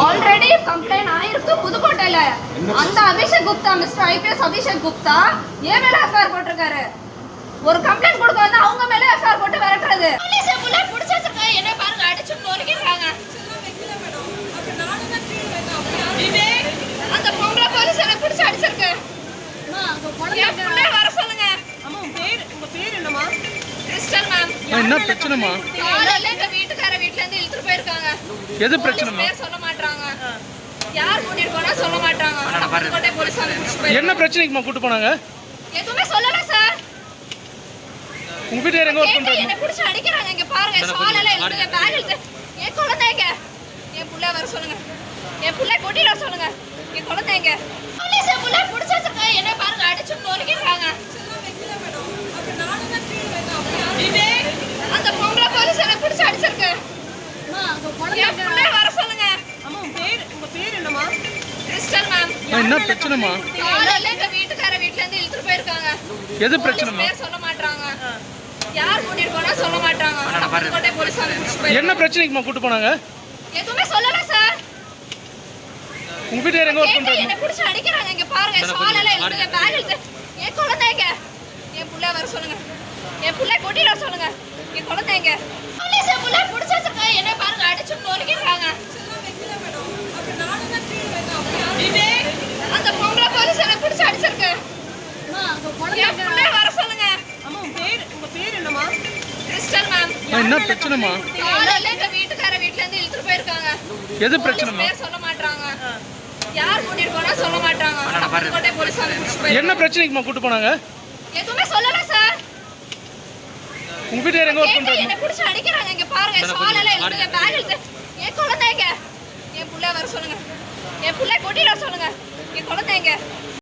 Already complaint ஆயிருக்கு புதுக்கோட்டையில. அந்த Abhishek Gupta, mister IPS Abhishek Gupta ஏன் மேல எஃப்ஐஆர் போட்டிருக்காரு. ஒரு கம்ப்ளைண்ட் கொடுக்க வந்து அவங்க மேல எஃப்ஐஆர் போட்டு விரட்டுறது. போலீஸ் புல்லட் புடிச்சு வச்சிருக்காங்க. என்ன பாருங்க, அடிச்சு நொறுக்கிடுறாங்க. அந்த பொம்பளை போலீஸ் என்ன பிடிச்சு அடிச்சிருக்கு. வர சொல்லுங்க. உங்க பேர் என்னமா? Crystal ma'am. என்ன பிரச்சனைமா? காலையில எங்க வீட்டுக்கார வீட்ல இருந்து இழுத்துட்டு போயிருக்காங்க. எது பிரச்சனைமா? பேர் சொல்ல மாட்டாங்க. யார் கூட்டிட்டு போனா சொல்ல மாட்டாங்க. புதுக்கோட்டை போலீஸ் வந்து புடிச்சு போய். என்ன பிரச்சனைக்குமா கூட்டி போனாங்க? எதுவுமே சொல்லல சார். உங்க வீட்டுல எங்க வர்க் பண்றாங்க? என்ன புடிச்சு அடிக்குறாங்க. இங்க பாருங்க, சாலையில இழுத்து பேக் இழுத்து. ஏன் குழந்தைங்க? என் புள்ள வர சொல்லுங்க. என் புள்ள கூட்டிட்டு வர சொல்லுங்க. என் குழந்தைங்க. போலீஸ் புல்லட் புடிச்சு வச்சிருக்காங்க. என்ன பாருங்க, அடிச்சு நொறுக்கிடுறாங்க. அந்த பொம்பளை போலீஸ் என்ன பிடிச்சு அடிச்சிருக்கு. வர சொல்லுங்க. உங்க பேர் என்னமா? Crystal ma'am. என்ன பிரச்சனைமா? காலையில எங்க வீட்டுக்கார வீட்ல இருந்து இழுத்துட்டு போயிருக்காங்க. எது பிரச்சனைமா? பேர் சொல்ல மாட்டாங்க. யார் கூட்டிட்டு போனா சொல்ல மாட்டாங்க. புதுக்கோட்டை போலீஸ் வந்து புடிச்சு போய். என்ன பிரச்சனைக்குமா கூட்டி போனாங்க? எதுவுமே சொல்லல சார். உங்க வீட்டுல எங்க வர்க் பண்றாங்க? என்ன புடிச்சு அடிக்குறாங்க. இங்க பாருங்க, சாலையில இழுத்து பேக் இழுத்து. ஏன் குழந்தைங்க? என் புள்ள வர சொல்லுங்க. என் புள்ள கூட்டிட்டு வர சொல்லுங்க. என் குழந்தைங்க. போலீஸ் புல்லட் புடிச்சு வச்சிருக்காங்க. என்ன பாருங்க, அடிச்சு நொறுக்கிடுறாங்க. அந்த பொம்பளை போலீஸ் என்ன பிடிச்சு அடிச்சிருக்கு. வர சொல்லுங்க. உங்க பேர் என்னமா? Crystal ma'am. என்ன பிரச்சனைமா? காலையில எங்க வீட்டுக்கார வீட்ல இருந்து இழுத்துட்டு போயிருக்காங்க. எது பிரச்சனைமா? பேர் சொல்ல மாட்டாங்க. யார் கூட்டிட்டு போனா சொல்ல மாட்டாங்க. புதுக்கோட்டை போலீஸ் வந்து புடிச்சு போய். என்ன பிரச்சனைக்குமா கூட்டி போனாங்க? எதுவுமே சொல்லல சார். உங்க வீட்டுல எங்க வர்க் பண்றாங்க? என்ன புடிச்சு அடிக்குறாங்க. இங்க பாருங்க, சாலையில இழுத்து பேக் இழுத்து. ஏன் குழந்தைங்க? என் புள்ள வர சொல்லுங்க. என் புள்ள கூட்டிட்டு வர சொல்லுங்க. என் குழந்தைங்க.